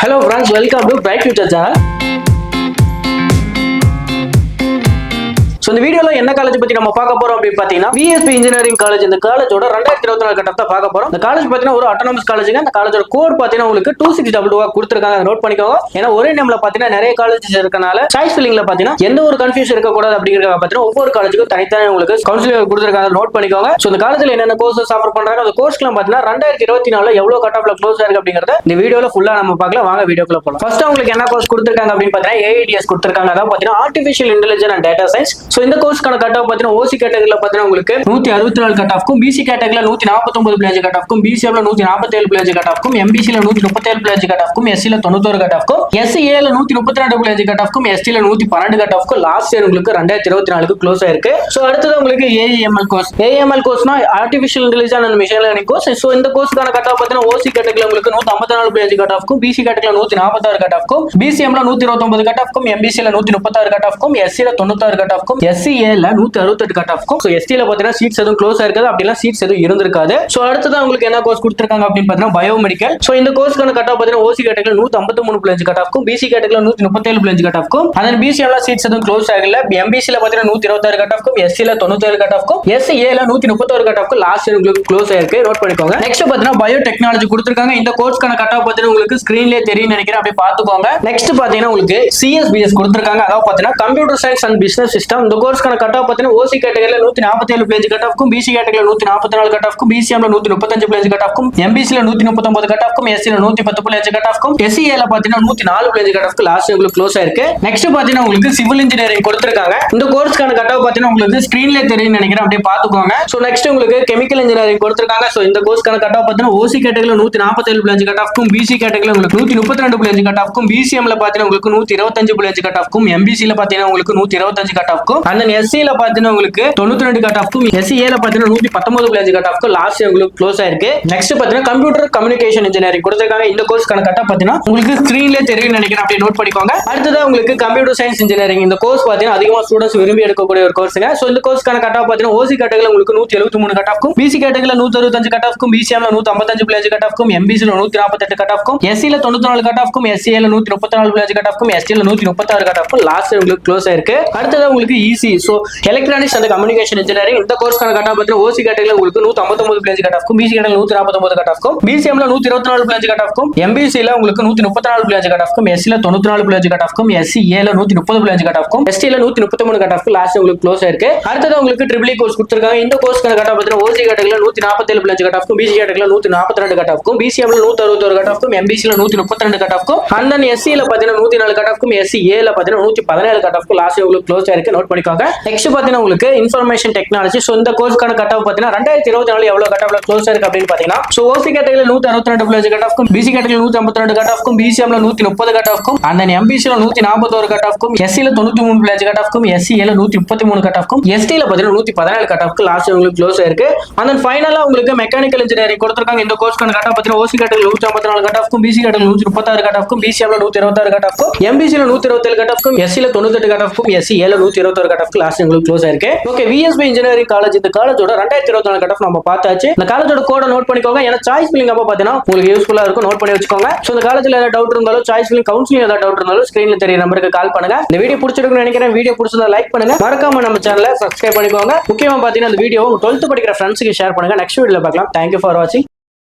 Hello friends, welcome to Bright Future Channel. So இந்த வீடியோல என்ன காலேஜ் பத்தி நம்ம பார்க்க போறோம் அப்படி பாத்தீங்கன்னா VSP இன்ஜினியரிங் காலேஜ். இந்த காலேஜோட 2024 கட்டத்தை பார்க்க போறோம். இந்த காலேஜ் பாத்தீங்கன்னா ஒரு அட்டானமஸ் காலேஜ்ங்க. இந்த காலேஜோட கோட் பாத்தீங்கன்னா உங்களுக்கு 2622 கொடுத்திருக்காங்க. நோட் பண்ணிக்கோங்க. ஏன்னா ஒரே நேம்ல பாத்தீங்கன்னா நிறைய காலேஜஸ் இருக்கனால சாய்ஸ் ஃபில்லிங்ல பாத்தீங்கன்னா எந்த ஒரு கன்ஃபியூஷன் இருக்க கூடாது அப்படிங்கறத பாத்தீங்கன்னா ஒவ்வொரு காலேஜுக்கும் தனித்தனி உங்களுக்கு கவுன்சிலர் கொடுத்திருக்காங்க. நோட் பண்ணிக்கோங்க. சோ இந்த காலேஜ்ல என்னென்ன கோர்சஸ் ஆஃபர் பண்றாங்க, அந்த கோர்ஸ்லாம் பாத்தீங்கன்னா 2024ல எவ்வளவு கட் ஆஃப்ல க்ளோஸ் ஆயிருக்கு அப்படிங்கறத இந்த வீடியோல ஃபுல்லா நம்ம பார்க்கலாம். வாங்க வீடியோக்குள்ள போலாம். ஃபர்ஸ்ட் உங்களுக்கு என்ன கோர்ஸ் கொடுத்திருக்காங்க அப்படின்னு பாத்தீங்கன்னா AIDS கொடுத்திருக்காங்க. அதாவது பாத்தீங்கன்னா artificial intelligence and data science. So இந்த கோர்ஸ்க்கான கட் ஆஃப் பாத்தீங்கன்னா OC கேட்டகரியில பாத்தீங்கன்னா உங்களுக்கு 164 கட் ஆஃப்க்கும், BC கேட்டகரியில 149 பிளேஜ் கட் ஆஃப்க்கும், BCM ல 147 பிளேஜ் கட் ஆஃப்க்கும், MBC ல 137 பிளேஜ் கட் ஆஃப்க்கும், SC ல 91 கட் ஆஃப்க்கும், SCA ல 132 பிளேஜ் கட் ஆஃப்க்கும், ST ல 112 கட் ஆஃப்க்கும் லாஸ்ட் இயர் உங்களுக்கு 2024க்கு க்ளோஸ் ஆயிருக்கு. சோ அடுத்தது உங்களுக்கு AEML கோர்ஸ். AEML கோர்ஸ்னா artificial intelligence and machine learning course. So இந்த கோர்ஸ்க்கான கட் ஆஃப் பாத்தீங்கன்னா OC கேட்டகரியில உங்களுக்கு 154 பிளேஜ் கட் ஆஃப்க்கும், BC கேட்டகரியில 146 கட் ஆஃப்க்கும், BCM ல 129 கட் ஆஃப்க்கும், MBC ல 136 கட் ஆஃப்க்கும், SC ல 96 கட் ஆஃப்க்கும், SCA ல 168 கட் ஆஃப்க்கும். சோ ST ல பாத்தீங்கன்னா சீட்ஸ் எதுவும் க்ளோஸ் ஆயிருக்காது, அப்படிலாம் சீட்ஸ் எதுவும் இருந்திருக்காது. சோ அடுத்தது உங்களுக்கு என்ன கோர்ஸ் கொடுத்திருக்காங்க அப்படின்னு பாத்தீங்கன்னா பயோமெடிக்கல். சோ இந்த கோர்ஸ்க்கான கட் ஆஃப் பாத்தீங்கன்னா OC கேட்டகரியில 153 பிளேஜ் கட் ஆஃப்க்கும், BC கேட்டகரியில 137 பிளேஜ் கட் ஆஃப்க்கும், அதன் BCM ல சீட்ஸ் எதுவும் க்ளோஸ் ஆகல. MBC ல பாத்தீங்கன்னா 126 கட் ஆஃப்க்கும், SC ல 97 கட் ஆஃப்க்கும், SCA ல 131 கட் ஆஃப்க்கும் லாஸ்ட் இயர் உங்களுக்கு க்ளோஸ் ஆயிருக்கு. நோட் பண்ணிக்கோங்க. நெக்ஸ்ட் பாத்தீங்கன்னா பயோ டெக்னாலஜி கொடுத்திருக்காங்க. இந்த கோர்ஸ்க்கான கட் ஆஃப் பாத்தீங்கன்னா உங்களுக்கு ஸ்கிரீன்லயே தெரியும் நினைக்கிறேன், அப்படியே பாத்துக்கோங்க. நெக்ஸ்ட் பாத்தீங்கன்னா உங்களுக்கு CSBS கொடுத்திருக்காங்க. அதாவது பாத்தீங்கன்னா computer science and business system. இந்த கோர்ஸ்க்கான கட் ஆஃப் பாத்தீங்கன்னா OC கேட்டகரியில 147 பிளேஜ் கட் ஆஃப்க்கும், BC கேட்டகரியில 144 கட் ஆஃப்க்கும், BCM ல 135 பிளேஜ் கட் ஆஃப்க்கும், MBC ல 139 கட் ஆஃப்க்கும், SC ல 110 பிளேஜ் கட் ஆஃப்க்கும், SCA ல பாத்தீங்கன்னா 104 பிளேஜ் கட் ஆஃப்க்கு லாஸ்ட் இயர் உங்களுக்கு க்ளோஸ் ஆயிருக்கு. நெக்ஸ்ட் பாத்தீங்கன்னா உங்களுக்கு சிவில் இன்ஜினியரிங் கொடுத்திருக்காங்க. இந்த கோர்ஸ்க்கான கட் ஆஃப் பாத்தீங்கன்னா உங்களுக்கு ஸ்கிரீன்லயே தெரியும் நினைக்கிறேன், அப்படியே பாத்துக்கோங்க. சோ நெக்ஸ்ட் உங்களுக்கு கெமிக்கல் இன்ஜினியரிங் கொடுத்திருக்காங்க. சோ இந்த கோர்ஸ்க்கான கட் ஆஃப் பாத்தீங்கன்னா OC கேட்டகரியில 147 பிளேஜ் கட் ஆஃப்க்கும், BC கேட்டகரியில உங்களுக்கு 132 பிளேஜ் கட் ஆஃப்க்கும், BCM ல பாத்தீங்கன்னா உங்களுக்கு 125 பிளேஜ் கட் ஆஃப்க்கும், MBC ல பாத்தீங்கன்னா உங்களுக்கு 125 கட் ஆஃப்க்கும், அந்த SC ல பாத்தீங்கன்னா உங்களுக்கு 92 கட் ஆஃப்க்கும், SCA ல பாத்தீங்கன்னா 119 பிளேஜ் கட் ஆஃப்க்கு லாஸ்ட் இயர் உங்களுக்கு க்ளோஸ் ஆயிருக்கு. நெக்ஸ்ட் பாத்தீங்கன்னா கம்ப்யூட்டர் கம்யூனிகேஷன் இன்ஜினியரிங் கொடுத்திருக்காங்க. இந்த கோர்ஸ்க்கான கட் ஆஃப் பாத்தீங்கன்னா உங்களுக்கு ஸ்கிரீன்லயே தெரியும் நினைக்கிறேன், அப்படியே நோட் பண்ணிக்கோங்க. அடுத்தது உங்களுக்கு கம்ப்யூட்டர் சயின்ஸ் இன்ஜினியரிங். இந்த கோர்ஸ் பாத்தீங்கன்னா அதிகமா ஸ்டூடண்ட்ஸ் விரும்பி எடுக்கக்கூடிய ஒரு கோர்ஸ்ங்க. சோ இந்த கோர்ஸ்க்கான கட் ஆஃப் பாத்தீங்கன்னா OC கேட்டகரியில உங்களுக்கு 173 கட் ஆஃப்க்கும், BC கேட்டகரியில 165 கட் ஆஃப்க்கும், BCM ல 155 பிளேஜ் கட் ஆஃப்க்கும், MBC ல 148 கட் ஆஃப்க்கும், SC ல 94 கட் ஆஃப்க்கும், SCA ல 134 பிளேஜ் கட் ஆஃப்க்கும், ST ல 136 கட் ஆஃப்க்கும் லாஸ்ட் இயர் உங்களுக்கு க்ளோஸ் ஆயிருக்கு. அடுத்தது உங்களுக்கு EC. So electronics and communication engineering. இந்த கோர்ஸ்க்கான கட் ஆஃப் பாத்தீங்கன்னா OC கேட்டகரியில உங்களுக்கு 159 பிளேஜ் கட் ஆஃப்க்கும், BC கேட்டகரியில 149 கட் ஆஃப்க்கும், BCM ல 124 பிளேஜ் கட் ஆஃப்க்கும், MBC ல உங்களுக்கு 134 பிளேஜ் கட் ஆஃப்க்கும், SC ல 94 பிளேஜ் கட் ஆஃப்க்கும், SCA ல 130 பிளேஜ் கட் ஆஃப்க்கும், ST ல 133 கட் ஆஃப்க்கு லாஸ்ட் உங்களுக்கு க்ளோஸ் ஆயிருக்கு. அடுத்தது உங்களுக்கு EEE கோர்ஸ் கொடுத்திருக்காங்க. இந்த கோர்ஸ்க்கான கட் ஆஃப் பாத்தீங்கன்னா OC கேட்டகரியில 147 பிளேஜ் கட் ஆஃப்க்கும், BC கேட்டகரியில 142 கட் ஆஃப்க்கும், BCM ல 161 கட் ஆஃப்க்கும், MBC ல 132 கட் ஆஃப்க்கும், and then SC ல பாத்தீங்கன்னா 104 கட் ஆஃப்க்கும், SCA ல பாத்தீங்கன்னா 117 கட் ஆஃப்க்கு லாஸ்ட் உங்களுக்கு க்ளோஸ் ஆயிருக்கு. நோட் பண்ணிக்கோங்க. நெக்ஸ்ட் பாத்தீங்கன்னா உங்களுக்கு இன்ஃபர்மேஷன் டெக்னாலஜி. சோ இந்த கோர்ஸ்க்கான கட் ஆஃப் பாத்தீங்கன்னா 2024 எவ்வளவு கட் ஆஃப்ல க்ளோஸ் ஆயிருக்கு அப்படின்னு பாத்தீங்கன்னா சோ OC கேட்டகரியில 162 பிளேஜ் கட் ஆஃப்க்கும், BC கேட்டகரியில 152 கட் ஆஃப்க்கும், BCM ல 130 கட் ஆஃப்க்கும், and then MBC ல 141 கட் ஆஃப்க்கும், SC ல 93 பிளேஜ் கட் ஆஃப்க்கும், SCA ல 133 கட் ஆஃப்க்கும், ST ல பாத்தீங்கன்னா 117 கட் ஆஃப்க்கு லாஸ்ட் உங்களுக்கு க்ளோஸ் ஆயிருக்கு. and then ஃபைனலா உங்களுக்கு மெக்கானிக்கல் இன்ஜினியரிங் கொடுத்திருக்காங்க. இந்த கோர்ஸ்க்கான கட் ஆஃப் பாத்தீங்கன்னா OC கேட்டகரியில 154 கட் ஆஃப்க்கும், BC கேட்டகரியில 136 கட் ஆஃப்க்கும், BCM ல 126 கட் ஆஃப்க்கும், MBC ல 127 கட் ஆஃப்க்கும், SC ல 98 கட் ஆஃப்க்கும், SCA ல 121 கட் ஆஃப்க்கு லாஸ்ட் உங்களுக்கு க்ளோஸ் ஆயிருக்கு. Okay, VSP engineering college. இந்த காலேஜோட 2024 கட் ஆஃப் நம்ம பார்த்தாச்சு. இந்த காலேஜோட கோட நோட் பண்ணிக்கோங்க. ஏன்னா சாய்ஸ் ஃபில்லிங் அப்ப பாத்தீங்கன்னா உங்களுக்கு யூஸ்ஃபுல்லா இருக்கும். நோட் பண்ணி வச்சுக்கோங்க. சோ இந்த காலேஜ்ல ஏதாவது டவுட் இருந்தாலும், சாய்ஸ் ஃபில்லிங் கவுன்சிலிங் ஏதாவது டவுட் இருந்தாலும் ஸ்கிரீன்ல தெரிய நம்பருக்கு கால் பண்ணுங்க. இந்த வீடியோ பிடிச்சிருக்குன்னு நினைக்கிறேன். வீடியோ பிடிச்சிருந்தா லைக் பண்ணுங்க. மறக்காம நம்ம சேனலை சப்ஸ்கிரைப் பண்ணிக்கோங்க. முக்கியமா பாத்தீங்கன்னா இந்த வீடியோ 12th படிக்கிற ஃப்ரெண்ட்ஸ்க்கு ஷேர் பண்ணுங்க. நெக்ஸ்ட் வீடியோல பார்க்கலாம். Thank you for watching.